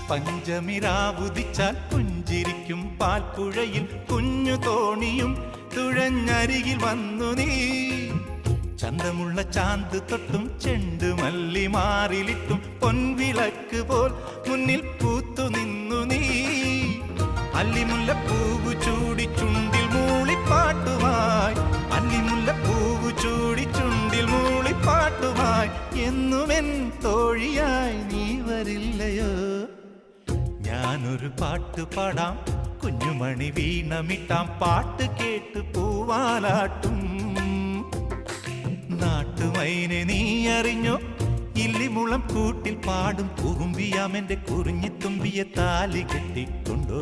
പഞ്ചമിരാവുദിച്ചാൽ പുഞ്ചിരിക്കും പാൽപ്പുഴയിൽ കുഞ്ഞു തോണിയും തുഴഞ്ഞരികിൽ വന്നു നീ. ചന്തമുള്ള ചാന്ത് തൊട്ടും ചെണ്ടുമല്ലി മാറിലിട്ടും പൊൻവിളക്ക് പോൽ മുന്നിൽ പൂത്തു നിന്നു നീ. അല്ലിമുല്ലപ്പൂവ് ചൂടി ചുണ്ടിൽ മൂളിപ്പാട്ടുമായി, അല്ലിമുല്ലപ്പൂവ് ചൂടി ചുണ്ടിൽ മൂളിപ്പാട്ടുമായി. എന്നുമെൻ തോഴിയായി നീ വരില്ലയോ? ഞാനൊരു പാട്ട് പാടാം, കുഞ്ഞുമണി വീണമിട്ടാം, പാട്ട് കേട്ട് പൂവാലാട്ടും. നാട്ടുമൈനെ നീ അറിഞ്ഞോ? ഇല്ലിമുളം കൂട്ടിൽ പാടും കുറുമ്പിയാമെന്റെ കുറിഞ്ഞിത്തുമ്പിയെ താലി കെട്ടിക്കൊണ്ടോ?